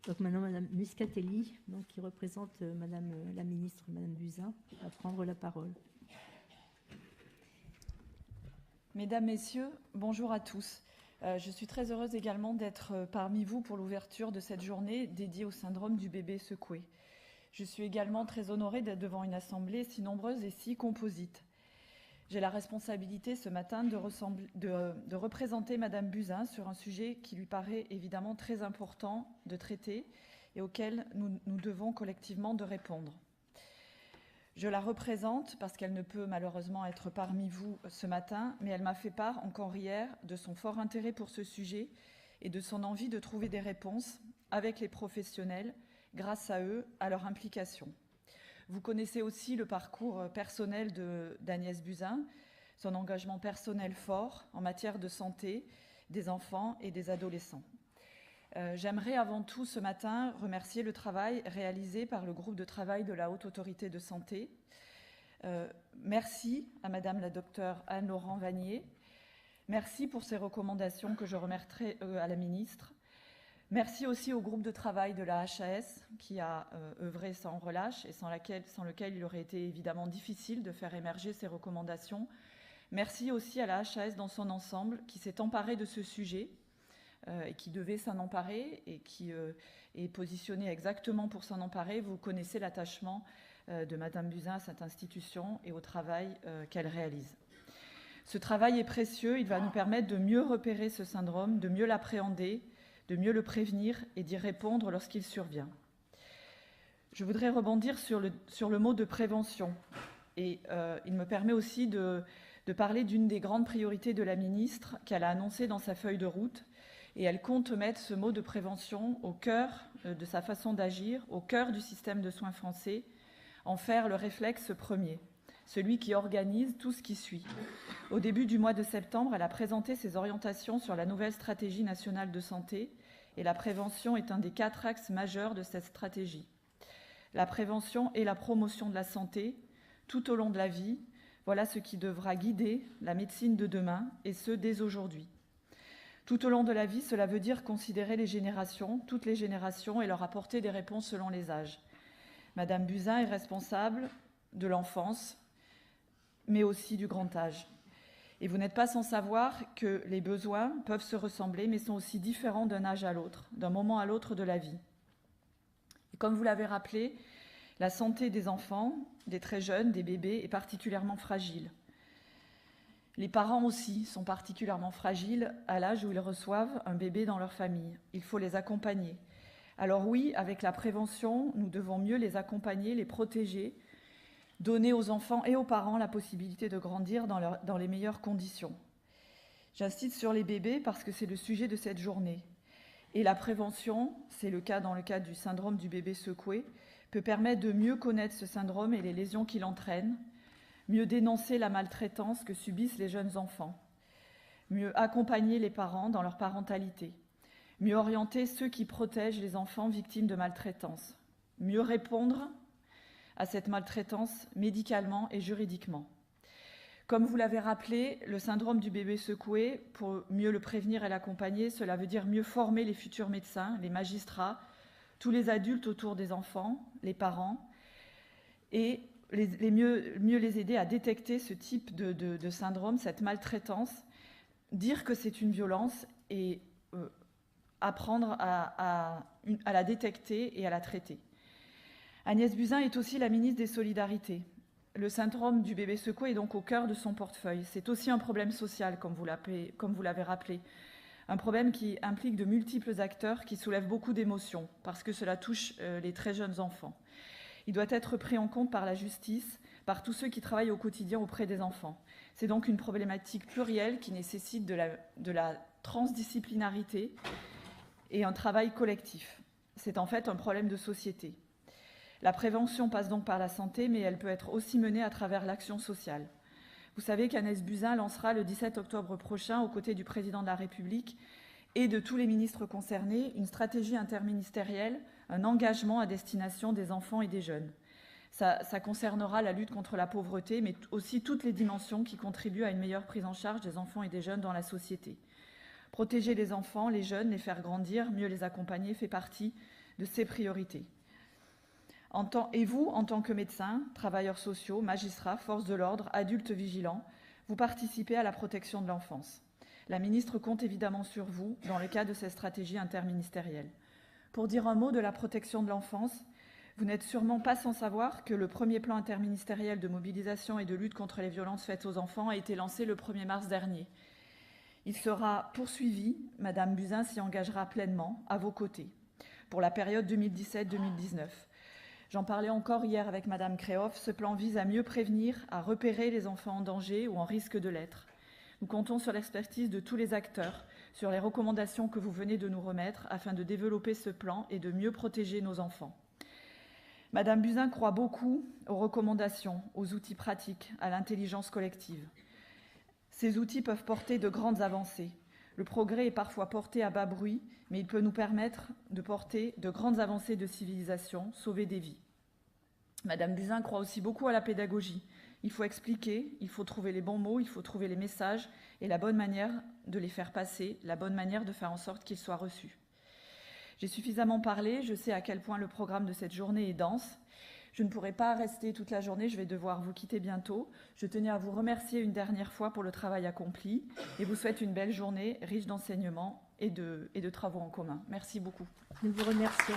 Donc maintenant, Madame Muscatelli, donc, qui représente Madame la ministre, Madame Buzyn, va prendre la parole. Mesdames, Messieurs, bonjour à tous. Je suis très heureuse également d'être parmi vous pour l'ouverture de cette journée dédiée au syndrome du bébé secoué. Je suis également très honorée d'être devant une assemblée si nombreuse et si composite. J'ai la responsabilité ce matin de représenter Madame Buzyn sur un sujet qui lui paraît évidemment très important de traiter et auquel nous devons collectivement de répondre. Je la représente parce qu'elle ne peut malheureusement être parmi vous ce matin, mais elle m'a fait part encore hier de son fort intérêt pour ce sujet et de son envie de trouver des réponses avec les professionnels, grâce à eux, à leur implication. Vous connaissez aussi le parcours personnel d'Agnès Buzyn, son engagement personnel fort en matière de santé des enfants et des adolescents. J'aimerais avant tout ce matin remercier le travail réalisé par le groupe de travail de la Haute Autorité de Santé. Merci à Madame la docteure Anne-Laurent Vanier. Merci pour ces recommandations que je remettrai à la ministre. Merci aussi au groupe de travail de la HAS qui a œuvré sans relâche et sans lequel il aurait été évidemment difficile de faire émerger ces recommandations. Merci aussi à la HAS dans son ensemble qui s'est emparée de ce sujet et qui devait s'en emparer et qui est positionnée exactement pour s'en emparer. Vous connaissez l'attachement de Madame Buzyn à cette institution et au travail qu'elle réalise. Ce travail est précieux, il va nous permettre de mieux repérer ce syndrome, de mieux l'appréhender, de mieux le prévenir et d'y répondre lorsqu'il survient. Je voudrais rebondir sur le mot de prévention. Et il me permet aussi de parler d'une des grandes priorités de la ministre qu'elle a annoncée dans sa feuille de route. Et elle compte mettre ce mot de prévention au cœur de sa façon d'agir, au cœur du système de soins français, en faire le réflexe premier, celui qui organise tout ce qui suit. Au début du mois de septembre, elle a présenté ses orientations sur la nouvelle stratégie nationale de santé et la prévention est un des 4 axes majeurs de cette stratégie. La prévention et la promotion de la santé tout au long de la vie, voilà ce qui devra guider la médecine de demain et ce dès aujourd'hui. Tout au long de la vie, cela veut dire considérer les générations, toutes les générations et leur apporter des réponses selon les âges. Madame Buzyn est responsable de l'enfance, mais aussi du grand âge. Et vous n'êtes pas sans savoir que les besoins peuvent se ressembler, mais sont aussi différents d'un âge à l'autre, d'un moment à l'autre de la vie. Et comme vous l'avez rappelé, la santé des enfants, des très jeunes, des bébés, est particulièrement fragile. Les parents aussi sont particulièrement fragiles à l'âge où ils reçoivent un bébé dans leur famille. Il faut les accompagner. Alors oui, avec la prévention, nous devons mieux les accompagner, les protéger, donner aux enfants et aux parents la possibilité de grandir dans les meilleures conditions. J'insiste sur les bébés parce que c'est le sujet de cette journée. Et la prévention, c'est le cas dans le cadre du syndrome du bébé secoué, peut permettre de mieux connaître ce syndrome et les lésions qu'il entraîne, mieux dénoncer la maltraitance que subissent les jeunes enfants, mieux accompagner les parents dans leur parentalité, mieux orienter ceux qui protègent les enfants victimes de maltraitance, mieux répondre à cette maltraitance médicalement et juridiquement. Comme vous l'avez rappelé, le syndrome du bébé secoué, pour mieux le prévenir et l'accompagner, cela veut dire mieux former les futurs médecins, les magistrats, tous les adultes autour des enfants, les parents, et mieux les aider à détecter ce type de syndrome, cette maltraitance, dire que c'est une violence et apprendre à la détecter et à la traiter. Agnès Buzyn est aussi la ministre des Solidarités. Le syndrome du bébé secoué est donc au cœur de son portefeuille. C'est aussi un problème social, comme vous l'avez rappelé. Un problème qui implique de multiples acteurs qui soulèvent beaucoup d'émotions parce que cela touche les très jeunes enfants. Il doit être pris en compte par la justice, par tous ceux qui travaillent au quotidien auprès des enfants. C'est donc une problématique plurielle qui nécessite de la transdisciplinarité et un travail collectif. C'est en fait un problème de société. La prévention passe donc par la santé, mais elle peut être aussi menée à travers l'action sociale. Vous savez qu'Agnès Buzyn lancera le 17 octobre prochain, aux côtés du président de la République et de tous les ministres concernés, une stratégie interministérielle, un engagement à destination des enfants et des jeunes. Ça concernera la lutte contre la pauvreté, mais aussi toutes les dimensions qui contribuent à une meilleure prise en charge des enfants et des jeunes dans la société. Protéger les enfants, les jeunes, les faire grandir, mieux les accompagner fait partie de ses priorités. Et vous, en tant que médecins, travailleurs sociaux, magistrats, forces de l'ordre, adultes vigilants, vous participez à la protection de l'enfance. La ministre compte évidemment sur vous dans le cadre de cette stratégie interministérielle. Pour dire un mot de la protection de l'enfance, vous n'êtes sûrement pas sans savoir que le premier plan interministériel de mobilisation et de lutte contre les violences faites aux enfants a été lancé le 1er mars dernier. Il sera poursuivi, Madame Buzyn s'y engagera pleinement, à vos côtés, pour la période 2017-2019. J'en parlais encore hier avec Madame Créhoff, ce plan vise à mieux prévenir, à repérer les enfants en danger ou en risque de l'être. Nous comptons sur l'expertise de tous les acteurs, sur les recommandations que vous venez de nous remettre afin de développer ce plan et de mieux protéger nos enfants. Madame Buzyn croit beaucoup aux recommandations, aux outils pratiques, à l'intelligence collective. Ces outils peuvent porter de grandes avancées. Le progrès est parfois porté à bas bruit, mais il peut nous permettre de porter de grandes avancées de civilisation, sauver des vies. Madame Buzyn croit aussi beaucoup à la pédagogie. Il faut expliquer, il faut trouver les bons mots, il faut trouver les messages et la bonne manière de les faire passer, la bonne manière de faire en sorte qu'ils soient reçus. J'ai suffisamment parlé, je sais à quel point le programme de cette journée est dense. Je ne pourrai pas rester toute la journée, je vais devoir vous quitter bientôt. Je tenais à vous remercier une dernière fois pour le travail accompli et vous souhaite une belle journée riche d'enseignements et de travaux en commun. Merci beaucoup. Nous vous remercions.